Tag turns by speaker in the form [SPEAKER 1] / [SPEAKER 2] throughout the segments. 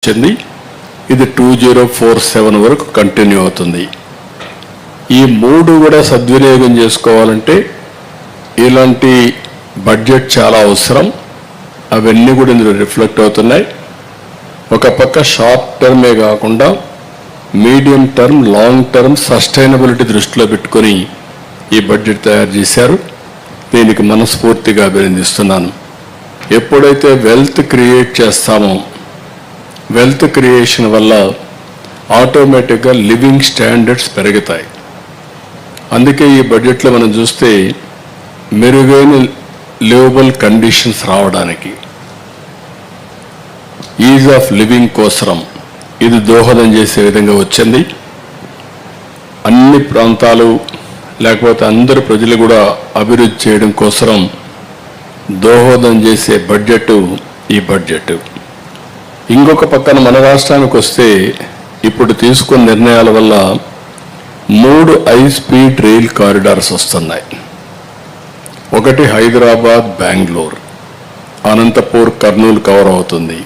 [SPEAKER 1] వచ్చింది. ఇది 2047 వరకు కంటిన్యూ అవుతుంది. ఈ మూడు కూడా సద్వినియోగం చేసుకోవాలంటే ఇలాంటి బడ్జెట్ చాలా అవసరం. అవన్నీ కూడా ఇందులో రిఫ్లెక్ట్ అవుతున్నాయి. ఒక పక్క షార్ట్ టర్మే కాకుండా medium term, long term sustainability దృష్టిలో పెట్టుకొని ఈ బడ్జెట్ తయారు చేశారు. దీనికి మనస్ఫూర్తిగా అభినందిస్తున్నాను. ఎప్పుడైతే వెల్త్ క్రియేట్ చేస్తామో వెల్త్ క్రియేషన్ వల్ల ఆటోమేటిక్గా లివింగ్ స్టాండర్డ్స్ పెరుగుతాయి. అందుకే ఈ బడ్జెట్లో మనం చూస్తే మెరుగైన లివబుల్ కండిషన్స్ రావడానికి, ఈజ్ ఆఫ్ లివింగ్ కోసరం ఇది దోహదం చేసే విధంగా వచ్చింది. అన్ని ప్రాంతాలు లేకపోతే అందరు ప్రజలు కూడా అభివృద్ధి చేయడం కోసం దోహదం చేసే బడ్జెట్ ఈ బడ్జెట్. ఇంకొక పక్కన మన రాష్ట్రానికి వస్తే ఇప్పుడు తీసుకున్న నిర్ణయాల వల్ల 3 హై స్పీడ్ రైల్ కారిడార్స్ వస్తున్నాయి. ఒకటి హైదరాబాద్, బెంగళూరు, అనంతపూర్, కర్నూలు కవర్ అవుతుంది.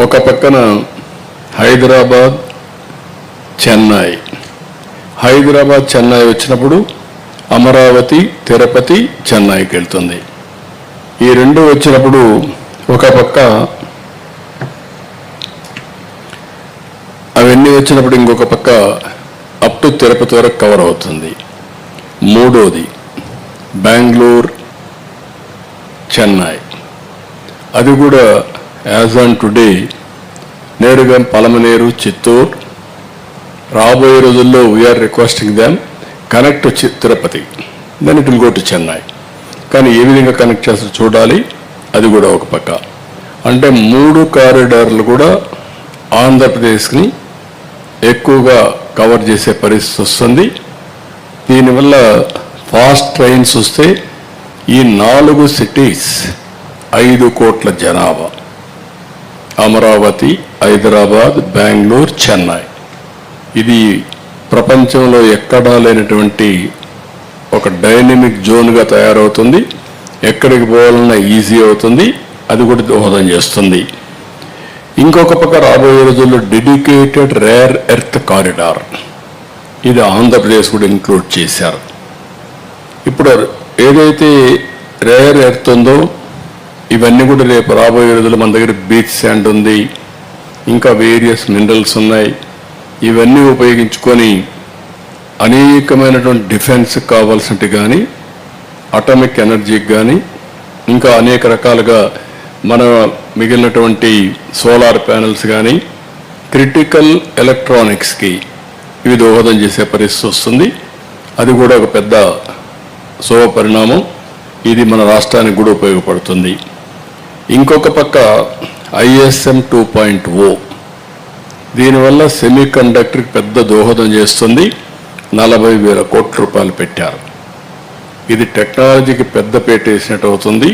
[SPEAKER 1] ఒక పక్కన హైదరాబాద్, చెన్నై. హైదరాబాద్, చెన్నై వచ్చినప్పుడు అమరావతి, తిరుపతి, చెన్నైకి వెళ్తుంది. ఈ రెండు వచ్చినప్పుడు ఒక పక్క అవన్నీ వచ్చినప్పుడు ఇంకొక పక్క అప్ టు తిరుపతి వరకు కవర్ అవుతుంది. మూడోది బెంగళూరు, చెన్నై. అది కూడా యాజ్ ఆన్ టుడే నేరుగా పలమనేరు, చిత్తూరు. రాబోయే రోజుల్లో we're requesting them connect to Tirupati, then it will go to Chennai. కానీ ఏ విధంగా కనెక్ట్ చేస్తారో చూడాలి. అది కూడా ఒక పక్క. అంటే 3 కారిడార్లు కూడా ఆంధ్రప్రదేశ్ని ఎక్కువగా కవర్ చేసే పరిస్థితి వస్తుంది. దీనివల్ల ఫాస్ట్ ట్రైన్స్ వస్తే ఈ 4 సిటీస్ 5 కోట్ల జనాభా, అమరావతి, హైదరాబాద్, బెంగళూరు, చెన్నై, ఇది ప్రపంచంలో ఎక్కడా లేనటువంటి ఒక డైనమిక్ జోన్గా తయారవుతుంది. ఎక్కడికి పోవాలన్నా ఈజీ అవుతుంది. అది కూడా దోహదం చేస్తుంది. ఇంకొక పక్క రాబోయే రోజుల్లో డెడికేటెడ్ రేర్ ఎర్త్ కారిడార్, ఇది ఆంధ్రప్రదేశ్ కూడా ఇంక్లూడ్ చేశారు. ఇప్పుడు ఏదైతే రేర్ ఎర్త్ ఉందో ఇవన్నీ కూడా రేపు రాబోయే రోజుల్లో మన దగ్గర బీచ్ శాండ్ ఉంది, ఇంకా వేరియస్ మినరల్స్ ఉన్నాయి. ఇవన్నీ ఉపయోగించుకొని అనేకమైనటువంటి డిఫెన్స్కి కావాల్సినవి కానీ, అటామిక్ ఎనర్జీకి కానీ, ఇంకా అనేక రకాలుగా మన మిగిలినటువంటి సోలార్ ప్యానెల్స్ కానీ, క్రిటికల్ ఎలక్ట్రానిక్స్కి ఇవి దోహదం చేసే పరిస్థితి వస్తుంది. అది కూడా ఒక పెద్ద శుభ పరిణామం. ఇది మన రాష్ట్రానికి కూడా ఉపయోగపడుతుంది. ఇంకొక పక్క ISM 2.0, దీనివల్ల సెమీ కండక్టర్కి పెద్ద దోహదం చేస్తుంది. 40,000 కోట్ల రూపాయలు పెట్టారు. ఇది టెక్నాలజీకి పెద్ద పీట వేసినట్టు అవుతుంది.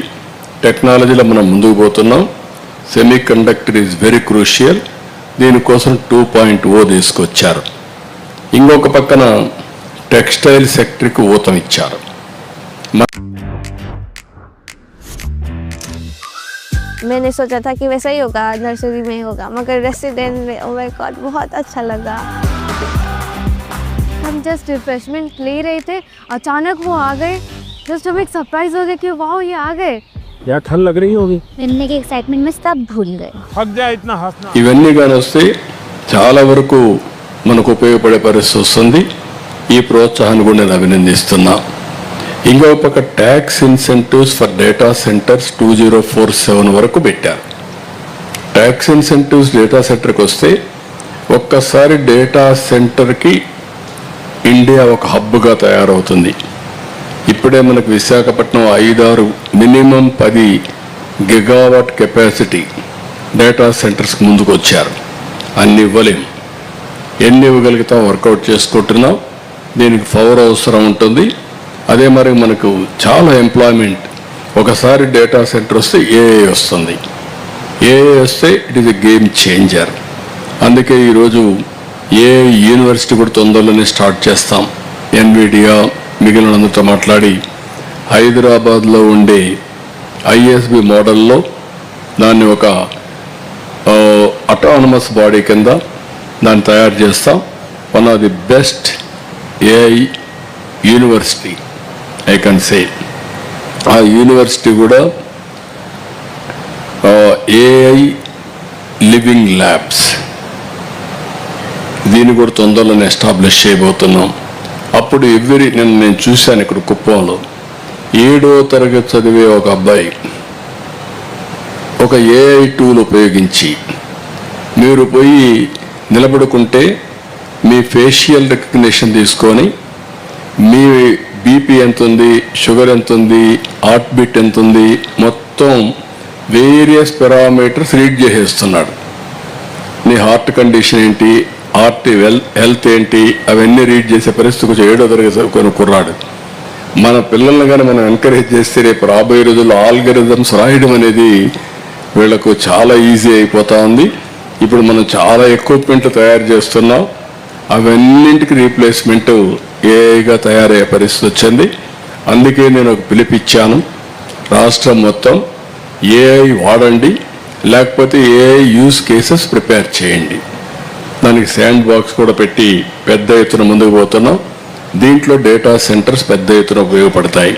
[SPEAKER 1] టెక్నాలజీలో మనం ముందుకు పోతున్నాం. Semi conductor is very crucial. దీనికోసం 2.0 తీసుకొచ్చారు. ఇంకొక పక్కన టెక్స్టైల్ సెక్టర్కి ఊతం ఇచ్చారు.
[SPEAKER 2] मैंने सोचा था कि वैसा ही होगा, नर्सरी में होगा, मगर रेसिडेंट में ओह माय गॉड बहुत अच्छा लगा. हम जस्ट रिफ्रेशमेंट ले रहे थे, अचानक वो आ गए. जस्ट हमें एक सरप्राइज हो गया कि वाह ये आ गए.
[SPEAKER 3] यार ठंड लग रही होगी.
[SPEAKER 4] मिलने के एक्साइटमेंट में सब भूल गए.
[SPEAKER 3] थक जाए इतना हंसना.
[SPEAKER 1] ఇవన్నీ కానీ వస్తే చాలా వరకు మనకు ఉపయోగపడే పరిస్థితి వస్తుంది. ఈ ప్రోత్సాహాన్ని కూడా నేను అభినందిస్తున్నా. ఇంకో పక్క tax incentives for data centres 2047 వరకు పెట్టారు. ట్యాక్స్ ఇన్సెంటివ్స్ డేటా సెంటర్కి వస్తే ఒక్కసారి డేటా సెంటర్కి ఇండియా ఒక హబ్గా తయారవుతుంది. ఇప్పుడే మనకు Visakhapatnam 5-6 minimum 10 gigawatt capacity data సెంటర్స్కి ముందుకు వచ్చారు. అన్ని ఇవ్వలేం. ఎన్ని ఇవ్వగలుగుతాం వర్కౌట్ చేసుకుంటున్నాం. దీనికి పవర్ అవసరం ఉంటుంది. అదే మరి మనకు చాలా ఎంప్లాయ్మెంట్. ఒకసారి డేటా సెంటర్ వస్తే ఏఐ వస్తుంది. ఏఐ వస్తే it is a game changer. అందుకే ఈరోజు ఏఐ యూనివర్సిటీ కూడా తొందరలోనే స్టార్ట్ చేస్తాం. ఎన్విడియా మిగిలినందుతో మాట్లాడి హైదరాబాద్లో ఉండే ISB మోడల్లో దాన్ని ఒక అటానమస్ బాడీ కింద దాన్ని తయారు చేస్తాం. One of the best AI university I can say. ఆ యూనివర్సిటీ కూడా ఏఐ లివింగ్ ల్యాబ్స్, దీన్ని కూడా తొందరలోనే ఎస్టాబ్లిష్ చేయబోతున్నాం. అప్పుడు నేను చూశాను ఇక్కడ కుప్పంలో 7వ తరగతి చదివే ఒక అబ్బాయి ఒక ఏఐ టూల్ ఉపయోగించి మీరు పోయి నిలబడుకుంటే మీ ఫేషియల్ రికగ్నిషన్ తీసుకొని మీ బీపీ ఎంత ఉంది, షుగర్ ఎంత ఉంది, హార్ట్ బీట్ ఎంత ఉంది, మొత్తం వేరియస్ పారామీటర్స్ రీడ్ చేసేస్తున్నాడు. నీ హార్ట్ కండిషన్ ఏంటి, హార్ట్ హెల్త్ ఏంటి, అవన్నీ రీడ్ చేసే పరిస్థితి కొంచెం 7వ తరగతి చదువుకొని కుర్రాడు. మన పిల్లల్ని కానీ మనం ఎంకరేజ్ చేస్తే రేపు రాబోయే రోజుల్లో ఆల్గరిథమ్స్ రాయడం అనేది వీళ్ళకు చాలా ఈజీ అయిపోతా ఉంది. ఇప్పుడు మనం చాలా ఎక్విప్మెంట్ తయారు చేస్తున్నాం, అవన్నింటికి రీప్లేస్మెంట్ ఏఐగా తయారయ్యే పరిస్థితి వచ్చింది. అందుకే నేను ఒక పిలిపిచ్చాను, రాష్ట్రం మొత్తం ఏఐ వాడండి, లేకపోతే ఏఐ యూస్ కేసెస్ ప్రిపేర్ చేయండి. దానికి శాండ్ బాక్స్ కూడా పెట్టి పెద్ద ఎత్తున ముందుకు పోతున్నాం. దీంట్లో డేటా సెంటర్స్ పెద్ద ఎత్తున ఉపయోగపడతాయి.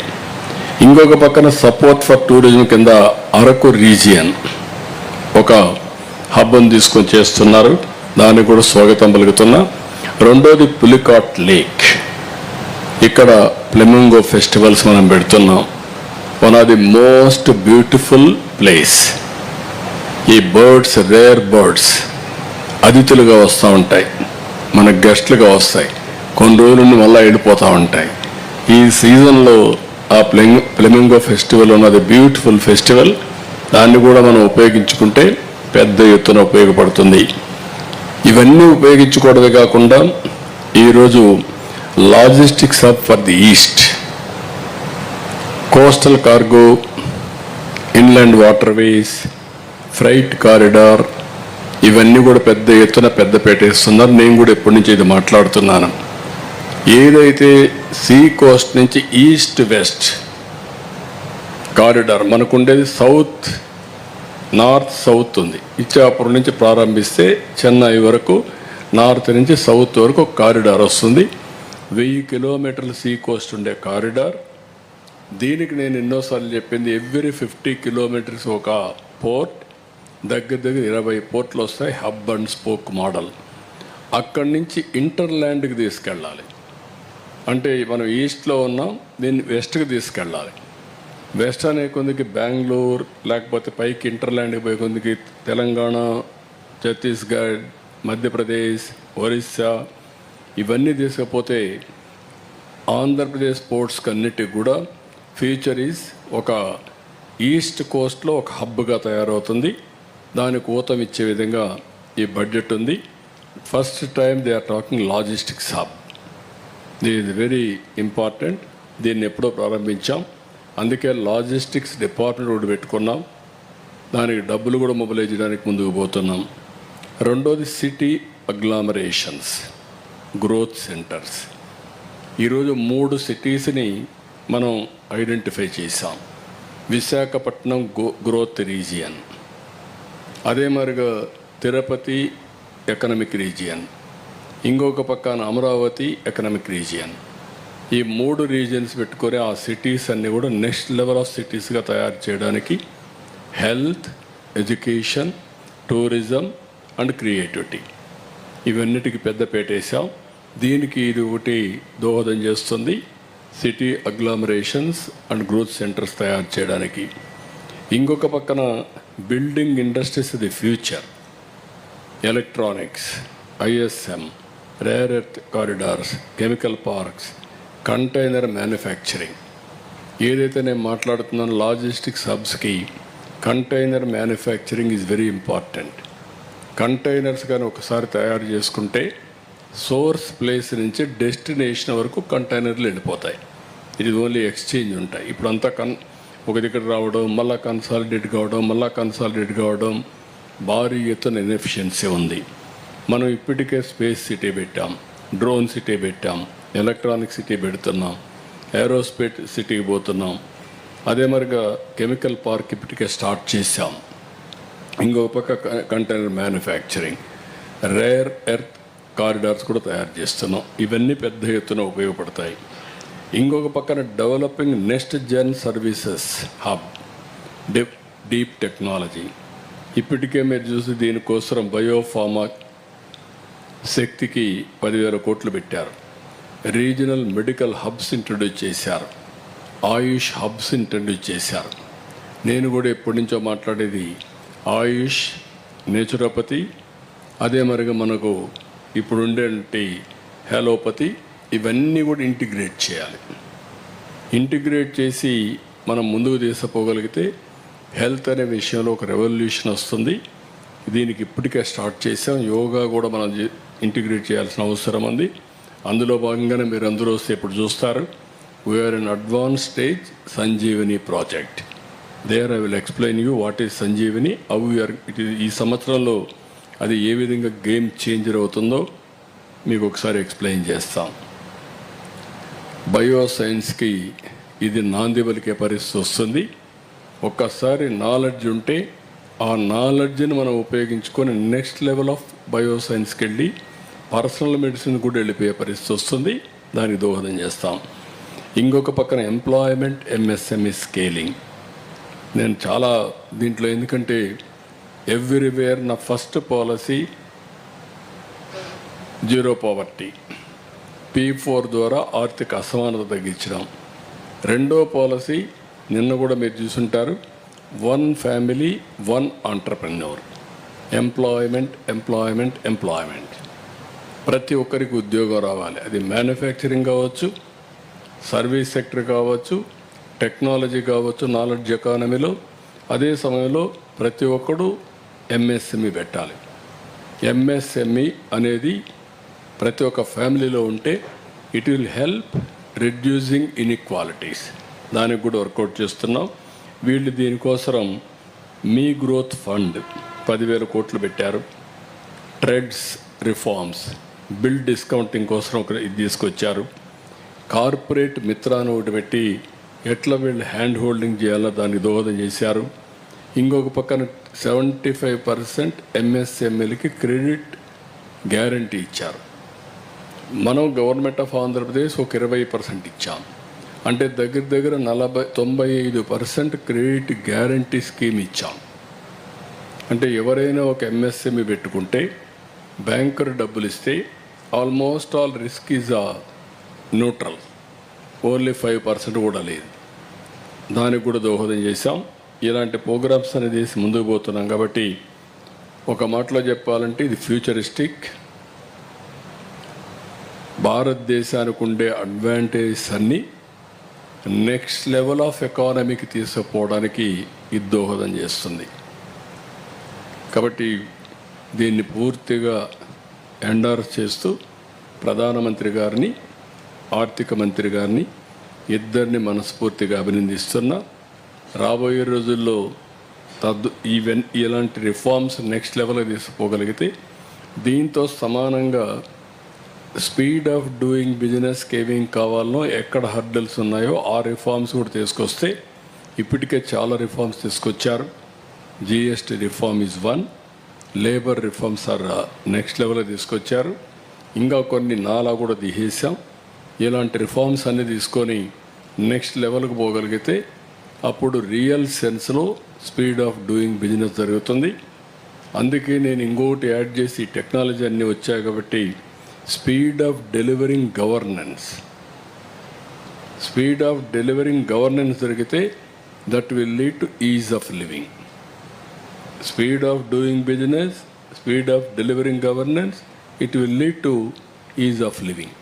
[SPEAKER 1] ఇంకొక పక్కన సపోర్ట్ ఫర్ టూరిజం కింద అరకు రీజియన్ ఒక హబ్ను తీసుకొని చేస్తున్నారు, దానికి కూడా స్వాగతం పలుకుతున్నా. రెండోది పులికాట్ లేక్, ఇక్కడ ఫ్లెమింగో ఫెస్టివల్స్ మనం పెడుతున్నాం. One of the most beautiful place. ఈ బర్డ్స్, రేర్ బర్డ్స్ అతిథులుగా వస్తూ ఉంటాయి, మన గెస్ట్లుగా వస్తాయి, కొన్ని రోజుల నుండి మళ్ళీ వెళ్ళిపోతూ ఉంటాయి. ఈ సీజన్లో ఆ ఫ్లెమింగో ఫెస్టివల్ ఉన్నది బ్యూటిఫుల్ ఫెస్టివల్, దాన్ని కూడా మనం ఉపయోగించుకుంటే పెద్ద ఎత్తున ఉపయోగపడుతుంది. ఇవన్నీ ఉపయోగించుకోవడమే కాకుండా ఈరోజు logistics hub for the east, coastal cargo, inland waterways, freight corridor, ఇవన్నీ కూడా పెద్ద ఎత్తున పెద్ద పెట్టేస్తున్నారు. నేను కూడా ఎప్పటి నుంచి ఇది మాట్లాడుతున్నాను. ఏదైతే సీ కోస్ట్ నుంచి ఈస్ట్ వెస్ట్ కారిడార్, మనకుండేది సౌత్ నార్త్ సౌత్ ఉంది. ఇచ్చాపురం నుంచి ప్రారంభిస్తే చెన్నై వరకు, నార్త్ నుంచి సౌత్ వరకు ఒక కారిడార్ వస్తుంది. 1000 కిలోమీటర్ల సీ కోస్ట్ ఉండే కారిడార్. దీనికి నేను ఎన్నోసార్లు చెప్పింది, ఎవ్రీ 50 కిలోమీటర్స్ ఒక పోర్ట్, దగ్గర 20 పోర్ట్లు వస్తాయి, హబ్ అండ్ స్పోక్ మోడల్. అక్కడి నుంచి ఇంటర్లాండ్కి తీసుకెళ్ళాలి. అంటే మనం ఈస్ట్లో ఉన్నాం, దీన్ని వెస్ట్కి తీసుకెళ్ళాలి. వెస్ట్ అనే కొందికి బెంగళూరు, లేకపోతే పైకి ఇంటర్లాండ్కి పోయే కొందికి తెలంగాణ, ఛత్తీస్గఢ్, మధ్యప్రదేశ్, ఒరిస్సా, ఇవన్నీ తీసుకపోతే ఆంధ్రప్రదేశ్ పోర్ట్స్కి అన్నిటికి కూడా ఫ్యూచర్ ఈజ్ ఒక ఈస్ట్ కోస్ట్లో ఒక హబ్గా తయారవుతుంది. దానికి ఊతం ఇచ్చే విధంగా ఈ బడ్జెట్ ఉంది. First time they are talking logistics hub. The is very important. దీన్ని ఎప్పుడో ప్రారంభించాం, అందుకే లాజిస్టిక్స్ డిపార్ట్మెంట్ కూడా పెట్టుకున్నాం. దానికి డబ్బులు కూడా మొబిలైజ్ చేయడానికి ముందుకు పోతున్నాం. రెండోది సిటీ అగ్లామరేషన్స్, గ్రోత్ సెంటర్స్. ఈరోజు 3 సిటీస్ని మనం ఐడెంటిఫై చేసాం. విశాఖపట్నం గ్రోత్ రీజియన్, అదే మరిగా తిరుపతి ఎకనమిక్ రీజియన్, ఇంకొక పక్కన అమరావతి ఎకనమిక్ రీజియన్. ఈ 3 రీజియన్స్ పెట్టుకొని ఆ సిటీస్ అన్నీ కూడా నెక్స్ట్ లెవెల్ ఆఫ్ సిటీస్గా తయారు చేయడానికి health, education, tourism and creativity, ఇవన్నిటికీ పెద్ద పెట్టేశాం. దీనికి ఇది ఒకటి దోహదం చేస్తుంది, city agglomerations and growth centres తయారు చేయడానికి. ఇంకొక పక్కన building industries the future, electronics, ISM, rare earth corridors, chemical parks, container manufacturing. ఏదైతే నేను మాట్లాడుతున్నాను లాజిస్టిక్స్ హబ్స్కి container manufacturing is very important. Containers కానీ ఒకసారి తయారు చేసుకుంటే సోర్స్ ప్లేస్ నుంచి డెస్టినేషన్ వరకు కంటైనర్లు వెళ్ళిపోతాయి. ఇది ఓన్లీ ఎక్స్చేంజ్ ఉంటాయి. ఇప్పుడు అంతా ఒక దగ్గర రావడం, మళ్ళీ కన్సాలిడేట్ కావడం, భారీ ఎత్తున ఇన్ఎఫిషియన్సీ ఉంది. మనం ఇప్పటికే స్పేస్ సిటీ పెట్టాం, డ్రోన్ సిటీ పెట్టాం, ఎలక్ట్రానిక్ సిటీ పెడుతున్నాం, ఏరోస్పేస్ సిటీకి పోతున్నాం. అదే మరిగా కెమికల్ పార్క్ ఇప్పటికే స్టార్ట్ చేశాం. ఇంకొక పక్క container manufacturing, rare earth corridors కూడా తయారు చేస్తున్నాం. ఇవన్నీ పెద్ద ఎత్తున ఉపయోగపడతాయి. ఇంకొక పక్కన developing next gen services hub, deep technology. ఇప్పటికే మీరు చూసి దీనికోసం బయోఫార్మా శక్తికి 10,000 కోట్లు పెట్టారు. రీజనల్ మెడికల్ హబ్స్ ఇంట్రడ్యూస్ చేశారు. ఆయుష్ హబ్స్ ఇంట్రడ్యూస్ చేశారు. నేను కూడా ఎప్పటి నుంచో మాట్లాడేది ఆయుష్, నేచురోపతి, అదే మరిగా మనకు ఇప్పుడు ఉండేటి హెలోపతి, ఇవన్నీ కూడా ఇంటిగ్రేట్ చేయాలి. ఇంటిగ్రేట్ చేసి మనం ముందుకు తీసుకుపోగలిగితే హెల్త్ అనే విషయంలో ఒక రెవల్యూషన్ వస్తుంది. దీనికి ఇప్పటికే స్టార్ట్ చేసాం. యోగా కూడా మనం ఇంటిగ్రేట్ చేయాల్సిన అవసరం ఉంది. అందులో భాగంగానే మీరు అందరూ వస్తే ఇప్పుడు చూస్తారు. We're in advance stage Sanjeevani project. There I will explain you what is Sanjeevani, how you're it. ఈ సంవత్సరంలో అది ఏ విధంగా గేమ్ చేంజర్ అవుతుందో మీకు ఒకసారి ఎక్స్ప్లెయిన్ చేస్తాం. బయో సైన్స్కి ఇది నాంది పలికే పరిస్థితి వస్తుంది. ఒక్కసారి నాలెడ్జ్ ఉంటే ఆ నాలెడ్జ్ని మనం ఉపయోగించుకొని నెక్స్ట్ లెవెల్ ఆఫ్ బయో సైన్స్కి వెళ్ళి పర్సనల్ మెడిసిన్ కూడా వెళ్ళిపోయే పరిస్థితి వస్తుంది. దానికి దోహదం చేస్తాం. ఇంకొక పక్కన ఎంప్లాయ్మెంట్, ఎంఎస్ఎంఈ స్కేలింగ్. నేను చాలా దీంట్లో, ఎందుకంటే ఎవ్రీవేర్ నా first policy zero poverty, P4 ద్వారా ఆర్థిక అసమానత తగ్గించడం. రెండో పాలసీ నిన్న కూడా మీరు చూసుంటారు, 1 family 1 entrepreneur. Employment, employment, employment. ప్రతి ఒక్కరికి ఉద్యోగం రావాలి. అది మ్యానుఫ్యాక్చరింగ్ కావచ్చు, సర్వీస్ సెక్టర్ కావచ్చు, టెక్నాలజీ కావచ్చు, నాలెడ్జ్ ఎకానమీలో. అదే సమయంలో ప్రతి ఒక్కడు ఎంఎస్ఎంఈ పెట్టాలి. ఎంఎస్ఎంఈ అనేది ప్రతి ఒక్క ఫ్యామిలీలో ఉంటే it will help reducing inequalities. దానికి కూడా వర్కౌట్ చేస్తున్నాం. వీళ్ళు దీనికోసం మీ గ్రోత్ ఫండ్ 10,000 కోట్లు పెట్టారు. ట్రెడ్స్ రిఫార్మ్స్, బిల్ డిస్కౌంటింగ్ కోసం ఇది తీసుకొచ్చారు. కార్పొరేట్ మిత్రాన్ని ఒకటి పెట్టి ఎట్లా వీళ్ళు హ్యాండ్ హోల్డింగ్ చేయాలో దానికి దోహదం చేశారు. ఇంకొక పక్కన 75% ఎంఎస్ఎంఈలకి క్రెడిట్ గ్యారంటీ ఇచ్చారు. మనం గవర్నమెంట్ ఆఫ్ ఆంధ్రప్రదేశ్ ఒక 20% ఇచ్చాం. అంటే దగ్గర దగ్గర 95% క్రెడిట్ గ్యారంటీ స్కీమ్ ఇచ్చాం. అంటే ఎవరైనా ఒక ఎంఎస్ఎంఈ పెట్టుకుంటే బ్యాంకర్ డబ్బులు ఇస్తే almost all risk is neutral, only 5% కూడా లేదు. దానికి కూడా దోహదం చేశాం. ఇలాంటి ప్రోగ్రామ్స్ అనేది ముందుకు పోతున్నాం. కాబట్టి ఒక మాటలో చెప్పాలంటే ఇది ఫ్యూచరిస్టిక్. భారతదేశానికి ఉండే అడ్వాంటేజెస్ అన్నీ నెక్స్ట్ లెవెల్ ఆఫ్ ఎకానమీకి తీసుకుపోవడానికి ఇది దోహదం చేస్తుంది. కాబట్టి దీన్ని పూర్తిగా ఎండార్స్ చేస్తూ ప్రధానమంత్రి గారిని, ఆర్థిక మంత్రి గారిని ఇద్దరిని మనస్ఫూర్తిగా అభినందిస్తున్నా. రాబోయే రోజుల్లో ఇలాంటి రిఫార్మ్స్ నెక్స్ట్ లెవెల్కి తీసుకుపోగలిగితే దీంతో సమానంగా స్పీడ్ ఆఫ్ డూయింగ్ బిజినెస్కి ఏమేం కావాలనో, ఎక్కడ హర్డల్స్ ఉన్నాయో ఆ రిఫార్మ్స్ కూడా తీసుకొస్తే ఇప్పటికే చాలా రిఫార్మ్స్ తీసుకొచ్చారు. GST reform is 1, labour reforms are next లెవెల్లో తీసుకొచ్చారు. ఇంకా కొన్ని నాలా కూడా తీసేసాం. ఇలాంటి రిఫార్మ్స్ అన్నీ తీసుకొని నెక్స్ట్ లెవెల్కి పోగలిగితే అప్పుడు రియల్ సెన్స్లో స్పీడ్ ఆఫ్ డూయింగ్ బిజినెస్ జరుగుతుంది. అందుకే నేను ఇంకొకటి యాడ్ చేసి టెక్నాలజీ అన్నీ వచ్చాయి కాబట్టి speed of delivering governance, speed of delivering governance జరిగితే that will lead to ease of living. Speed of doing business, speed of delivering governance, it will lead to ease of living.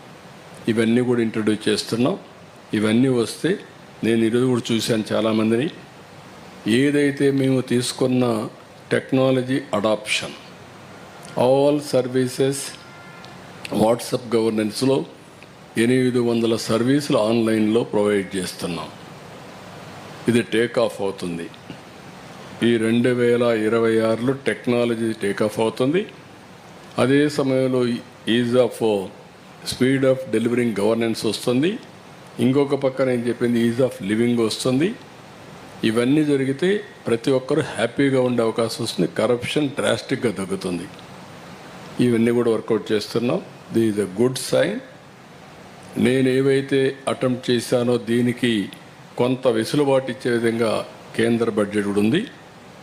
[SPEAKER 1] ఇవన్నీ కూడా introduce చేస్తున్నాం. ఇవన్నీ వస్తే నేను ఈరోజు కూడా చూశాను చాలామందిని, ఏదైతే మేము తీసుకున్న technology adoption, all services WhatsApp గవర్నెన్స్లో 800 సర్వీసులు ఆన్లైన్లో ప్రొవైడ్ చేస్తున్నాం. ఇది టేక్ ఆఫ్ అవుతుంది. ఈ 2026లో టెక్నాలజీ టేక్ ఆఫ్ అవుతుంది. అదే సమయంలో is of speed of delivering governance వస్తుంది. ఇంకొక పక్క నేను చెప్పింది ఈజ్ ఆఫ్ లివింగ్ వస్తుంది. ఇవన్నీ జరిగితే ప్రతి ఒక్కరూ హ్యాపీగా ఉండే అవకాశం వస్తుంది, కరప్షన్ డ్రాస్టిక్గా తగ్గుతుంది. ఇవన్నీ కూడా వర్కౌట్ చేస్తున్నాం. The is a good sign. నేను ఏవైతే అటెంప్ట్ చేశానో దీనికి కొంత వెసులుబాటు ఇచ్చే విధంగా కేంద్ర బడ్జెట్ కూడా ఉంది.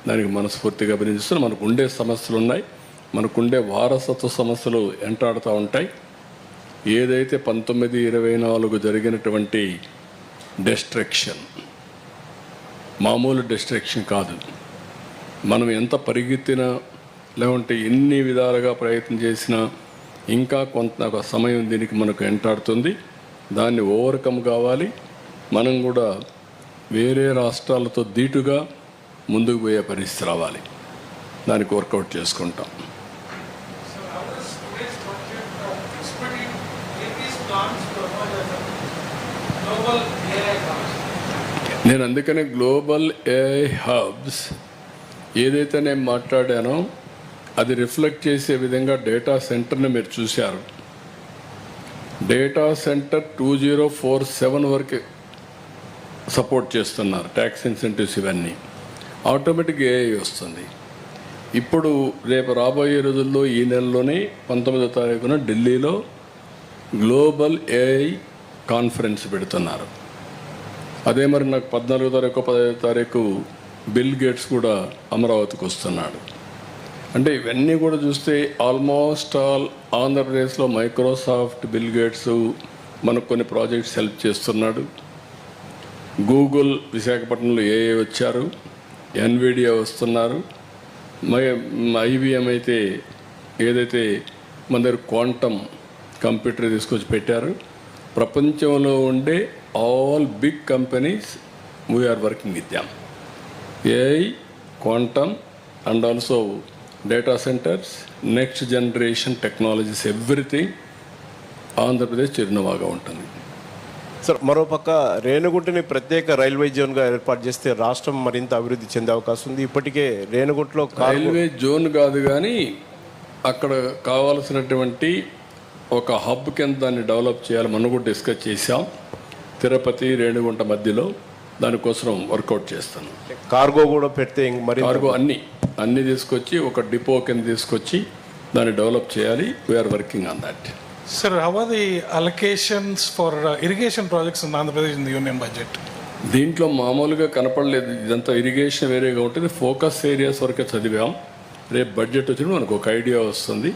[SPEAKER 1] దానికి మనస్ఫూర్తిగా అభినందిస్తున్నాం. మనకు ఉండే సమస్యలు ఉన్నాయి, మనకుండే వారసత్వ సమస్యలు వెంటాడుతూ ఉంటాయి. ఏదైతే 1924 జరిగినటువంటి డిస్ట్రక్షన్ మామూలు డిస్ట్రక్షన్ కాదు. మనం ఎంత పరిగెత్తినా లేకుంటే ఎన్ని విధాలుగా ప్రయత్నం చేసినా ఇంకా కొంత సమయం దీనికి మనకు వెంటాడుతుంది. దాన్ని ఓవర్కమ్ కావాలి. మనం కూడా వేరే రాష్ట్రాలతో ధీటుగా ముందుకు పోయే పరిస్థితి రావాలి. దానికి వర్కౌట్ చేసుకుంటాం. నేను అందుకనే గ్లోబల్ ఏఐ హబ్స్ ఏదైతే నేను మాట్లాడానో అది రిఫ్లెక్ట్ చేసే విధంగా డేటా సెంటర్ని మీరు చూశారు. డేటా సెంటర్ 2047 వరకు సపోర్ట్ చేస్తున్నారు. ట్యాక్స్ ఇన్సెంటివ్స్ ఇవన్నీ ఆటోమేటిక్గా ఏఐ వస్తుంది. ఇప్పుడు రేపు రాబోయే రోజుల్లో ఈ నెలలోనే 19వ తారీఖున ఢిల్లీలో గ్లోబల్ ఏఐ కాన్ఫరెన్స్ పెడుతున్నారు. అదే మరి నాకు 14వ తారీఖు 15వ తారీఖు బిల్ గేట్స్ కూడా అమరావతికి వస్తున్నాడు. అంటే ఇవన్నీ కూడా చూస్తే ఆల్మోస్ట్ ఆల్ ఆంధ్రప్రదేశ్లో మైక్రోసాఫ్ట్, బిల్ గేట్స్ మనకు కొన్ని ప్రాజెక్ట్స్ హెల్ప్ చేస్తున్నాడు. గూగుల్ విశాఖపట్నంలో ఏఏ వచ్చారు, ఎన్విడియా వస్తున్నారు, ఐబిఎం అయితే ఏదైతే మన దగ్గర క్వాంటమ్ కంప్యూటర్ తీసుకొచ్చి పెట్టారు. ప్రపంచంలో ఉండే all big companies we are working with them. AI, quantum and also data centres, next generation technologies, everything Andhra Pradesh చిరునవాగా ఉంటుంది.
[SPEAKER 5] సార్, మరోపక్క రేణిగుంటని ప్రత్యేక రైల్వే జోన్గా ఏర్పాటు చేస్తే రాష్ట్రం మరింత అభివృద్ధి చెందే అవకాశం ఉంది. ఇప్పటికే రేణిగుంటలో
[SPEAKER 1] రైల్వే జోన్ కాదు కానీ అక్కడ కావాల్సినటువంటి ఒక హబ్ కింద దాన్ని డెవలప్ చేయాలి. మనం కూడా డిస్కస్ చేశాం. తిరుపతి, రేణిగుంట మధ్యలో దానికోసం వర్కౌట్ చేస్తాను.
[SPEAKER 5] కార్గో కూడా పెడితే మరి
[SPEAKER 1] కార్గో అన్ని తీసుకొచ్చి ఒక డిపో కింద తీసుకొచ్చి దాన్ని డెవలప్ చేయాలి. We're working on that.
[SPEAKER 6] Sir, how are the allocations for irrigation projects in Andhra Pradesh in the union budget?
[SPEAKER 1] దీంట్లో మామూలుగా కనపడలేదు. ఇదంతా ఇరిగేషన్ వేరేగా ఉంటుంది. ఫోకస్ ఏరియాస్ వరకే చదివాం. రేపు బడ్జెట్ వచ్చినప్పుడు మనకు ఒక ఐడియా వస్తుంది.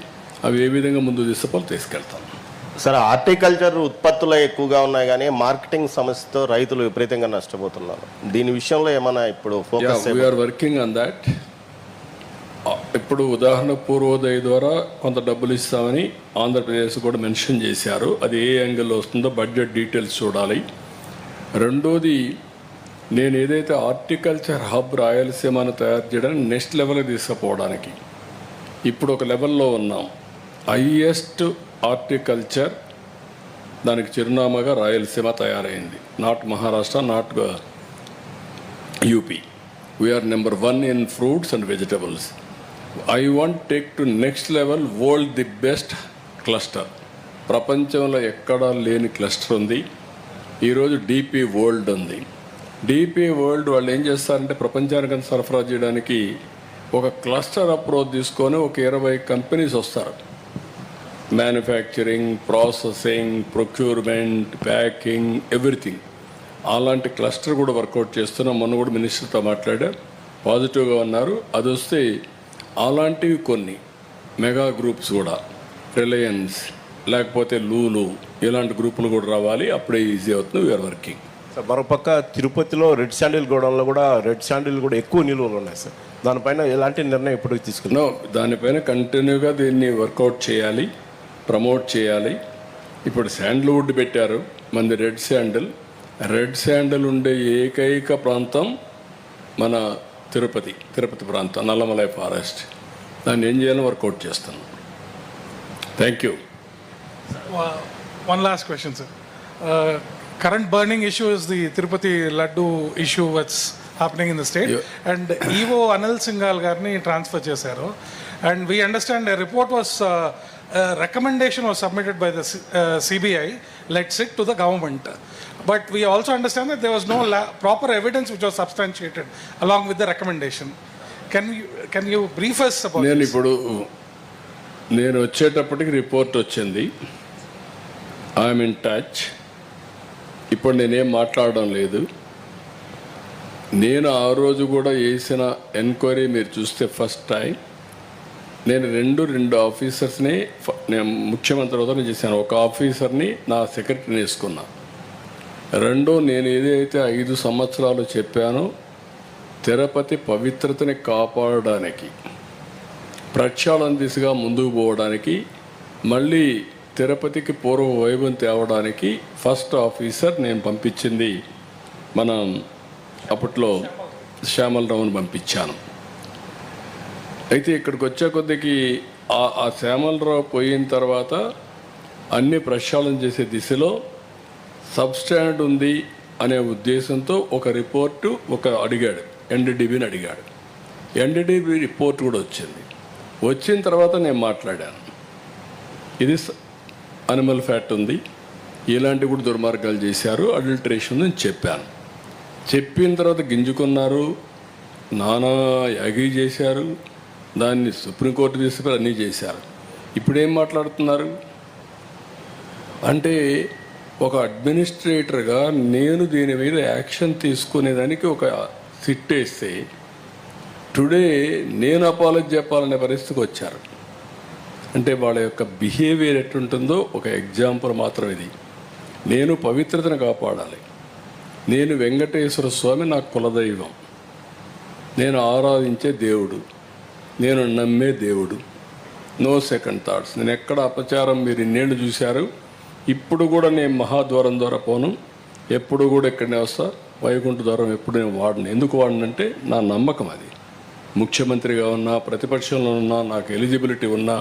[SPEAKER 1] అవి ఏ విధంగా ముందు తీసుకెళ్తాం.
[SPEAKER 5] సార్, హార్టికల్చర్ ఉత్పత్తులు ఎక్కువగా ఉన్నాయి కానీ మార్కెటింగ్ సమస్యతో రైతులు విపరీతంగా నష్టపోతున్నారు. దీని విషయంలో ఏమైనా ఇప్పుడు focus?
[SPEAKER 1] We're working on that. ఇప్పుడు ఉదాహరణ పూర్వోదయ ద్వారా కొంత డబ్బులు ఇస్తామని ఆంధ్రప్రదేశ్ కూడా మెన్షన్ చేశారు. అది ఏ యాంగిల్లో వస్తుందో బడ్జెట్ డీటెయిల్స్ చూడాలి. రెండోది, నేను ఏదైతే హార్టికల్చర్ హబ్ రాయలసీమను తయారు చేయడానికి నెక్స్ట్ లెవెల్కి తీసుకుపోవడానికి ఇప్పుడు ఒక లెవెల్లో ఉన్నాం. హైయెస్ట్ హార్టికల్చర్ దానికి చిరునామాగా రాయలసీమ తయారైంది. Not Maharashtra, not UP. We're number 1 in fruits and vegetables. I want take to next level world the best cluster. ప్రపంచంలో ఎక్కడా లేని క్లస్టర్ ఉంది. ఈరోజు డిపి వరల్డ్ ఉంది. డిపి వరల్డ్ వాళ్ళు ఏం చేస్తారంటే ప్రపంచానికి సరఫరా చేయడానికి ఒక క్లస్టర్ అప్రోచ్ తీసుకొని ఒక 20 కంపెనీస్ వస్తారు. Manufacturing, processing, procurement, packing, everything. అలాంటి క్లస్టర్ కూడా వర్కౌట్ చేస్తున్నాం. మొన్న కూడా మినిస్టర్తో మాట్లాడా, పాజిటివ్గా ఉన్నారు. అది వస్తే అలాంటివి కొన్ని మెగా గ్రూప్స్ కూడా, రిలయన్స్ లేకపోతే లూలు, ఇలాంటి గ్రూపులు కూడా రావాలి. అప్పుడే ఈజీ అవుతుంది. We are working.
[SPEAKER 5] సార్, మరోపక్క తిరుపతిలో రెడ్ శాండిల్ గోడౌన్లో కూడా రెడ్ శాండిల్ కూడా ఎక్కువ నిల్వలు ఉన్నాయి సార్. దానిపైన ఎలాంటి నిర్ణయం ఇప్పుడు తీసుకున్నాం?
[SPEAKER 1] దానిపైన కంటిన్యూగా దీన్ని వర్కౌట్ చేయాలి, ప్రమోట్ చేయాలి. ఇప్పుడు శాండిల్వుడ్ పెట్టారు, మంది రెడ్ శాండిల్. రెడ్ శాండిల్ ఉండే ఏకైక ప్రాంతం మన తిరుపతి ప్రాంతం, నల్లమలై ఫారెస్ట్. దాన్ని ఏం చేయాలని వర్కౌట్ చేస్తాను. Thank you.
[SPEAKER 6] One last question, sir. Current burning issue is the Tirupati Laddu issue that's happening in the state.
[SPEAKER 1] Yeah.
[SPEAKER 6] And EO Anil Singhal garni transfer chesaru. And we understand a report was, a recommendation was submitted by the CBI, let's say, to the government. But we also understand that there was no proper evidence which was substantiated along with the recommendation. Can you brief us about
[SPEAKER 1] నేను
[SPEAKER 6] this?
[SPEAKER 1] ఇప్పుడు నేను వచ్చేటప్పటికి report వచ్చింది. I'm in touch. ఇప్పుడు నేనేం మాట్లాడడం లేదు. నేను ఆ రోజు కూడా చేసిన ఎంక్వైరీ మీరు చూస్తే ఫస్ట్ టైం నేను రెండు ఆఫీసర్స్ని నేను ముఖ్యమంత్రి హోదాలో చేశాను. ఒక ఆఫీసర్ని నా సెక్రటరీని వేసుకున్నా. నేను ఏదైతే 5 సంవత్సరాలు చెప్పానో తిరుపతి పవిత్రతని కాపాడడానికి, ప్రక్షాళన దిశగా ముందుకు పోవడానికి, మళ్ళీ తిరుపతికి పూర్వ వైభవం తేవడానికి ఫస్ట్ ఆఫీసర్ నేను పంపించింది మనం అప్పట్లో శ్యామలరావుని పంపించాను. అయితే ఇక్కడికి వచ్చే కొద్దికి ఆ శ్యామలరావు పోయిన తర్వాత అన్ని ప్రక్షాళన చేసే దిశలో సబ్స్టాండ్ ఉంది అనే ఉద్దేశంతో ఒక రిపోర్టు అడిగాడు, ఎన్డీడీబీని అడిగాడు. ఎన్డీడీబీ రిపోర్ట్ కూడా వచ్చింది. వచ్చిన తర్వాత నేను మాట్లాడాను, ఇది అనిమల్ ఫ్యాట్ ఉంది, ఇలాంటివి కూడా దుర్మార్గాలు చేశారు, అడల్టరేషన్ అని చెప్పాను. చెప్పిన తర్వాత గింజుకున్నారు, నానా యాగి చేశారు, దాన్ని సుప్రీంకోర్టు తీసుకుని అన్నీ చేశారు. ఇప్పుడేం మాట్లాడుతున్నారు అంటే ఒక అడ్మినిస్ట్రేటర్గా నేను దీని మీద యాక్షన్ తీసుకునేదానికి ఒక సిట్ వేస్తే టుడే నేను అపాలజీ చెప్పాలనే పరిస్థితికి వచ్చారు. అంటే వాళ్ళ యొక్క బిహేవియర్ ఎట్టుంటుందో ఒక ఎగ్జాంపుల్ మాత్రం ఇది. నేను పవిత్రతను కాపాడాలి. నేను వెంకటేశ్వర స్వామి నా కులదైవం, నేను ఆరాధించే దేవుడు, నేను నమ్మే దేవుడు. No second thoughts. నేను ఎక్కడ అపచారం మీరు ఇన్నేళ్ళు చూశారు. ఇప్పుడు కూడా నేను మహాద్వారం ద్వారా పోను, ఎప్పుడు కూడా ఇక్కడనే వస్తా. వైకుంఠ ద్వారం ఎప్పుడు నేను వాడను. ఎందుకు వాడనంటే నా నమ్మకం అది. ముఖ్యమంత్రిగా ఉన్నా, ప్రతిపక్షంలో ఉన్నా, నాకు ఎలిజిబిలిటీ ఉన్నా,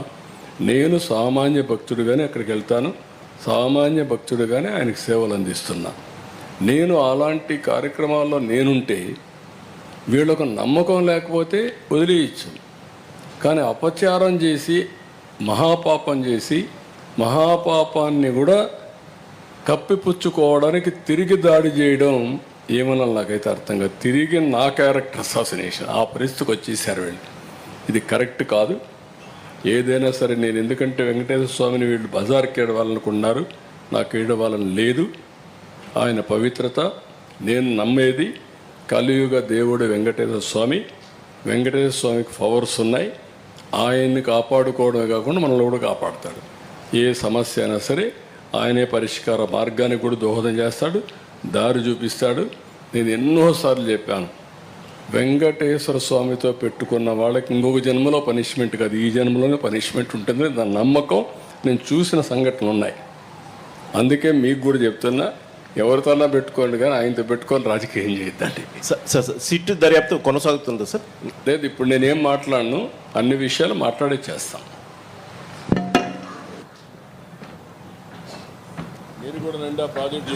[SPEAKER 1] నేను సామాన్య భక్తుడిగానే అక్కడికి వెళ్తాను, సామాన్య భక్తుడిగానే ఆయనకు సేవలు అందిస్తున్నా. నేను అలాంటి కార్యక్రమాల్లో నేనుంటే వీళ్ళకు నమ్మకం లేకపోతే వదిలేయచ్చు. కానీ అపచారం చేసి మహాపాపం చేసి మహాపాపాన్ని కూడా కప్పిపుచ్చుకోవడానికి తిరిగి దాడి చేయడం ఏమన్నా నాకైతే అర్థం కాదు. తిరిగి నా క్యారెక్టర్ అసాసినేషన్ ఆ పరిస్థితికి వచ్చేసారు వీళ్ళు. ఇది కరెక్ట్ కాదు. ఏదైనా సరే నేను ఎందుకంటే వెంకటేశ్వర స్వామిని వీళ్ళు బజార్కి ఏడవాలనుకున్నారు, నాకు ఏడవాలని లేదు. ఆయన పవిత్రత నేను నమ్మేది కలియుగ దేవుడు వెంకటేశ్వర స్వామి. వెంకటేశ్వర స్వామికి పవర్స్ ఉన్నాయి. ఆయన్ని కాపాడుకోవడమే కాకుండా మనల్ని కూడా కాపాడుతాడు. ఏ సమస్య అయినా సరే ఆయనే పరిష్కార మార్గానికి కూడా దోహదం చేస్తాడు, దారి చూపిస్తాడు. నేను ఎన్నోసార్లు చెప్పాను, వెంకటేశ్వర స్వామితో పెట్టుకున్న వాళ్ళకి ఇంకొక జన్మలో పనిష్మెంట్ కాదు, ఈ జన్మలోనే పనిష్మెంట్ ఉంటుంది. నా నమ్మకం, నేను చూసిన సంఘటనలు ఉన్నాయి. అందుకే మీకు కూడా చెప్తున్నా, ఎవరితోనా పెట్టుకోండి కానీ ఆయనతో పెట్టుకొని రాజకీయం చేయొద్దండి.
[SPEAKER 5] సార్ సిట్ దర్యాప్తు కొనసాగుతుందా సార్?
[SPEAKER 1] లేదు, ఇప్పుడు నేనేం మాట్లాడను, అన్ని విషయాలు మాట్లాడే చేస్తాం. మీరు కూడా రండి ఆ ప్రాజెక్ట్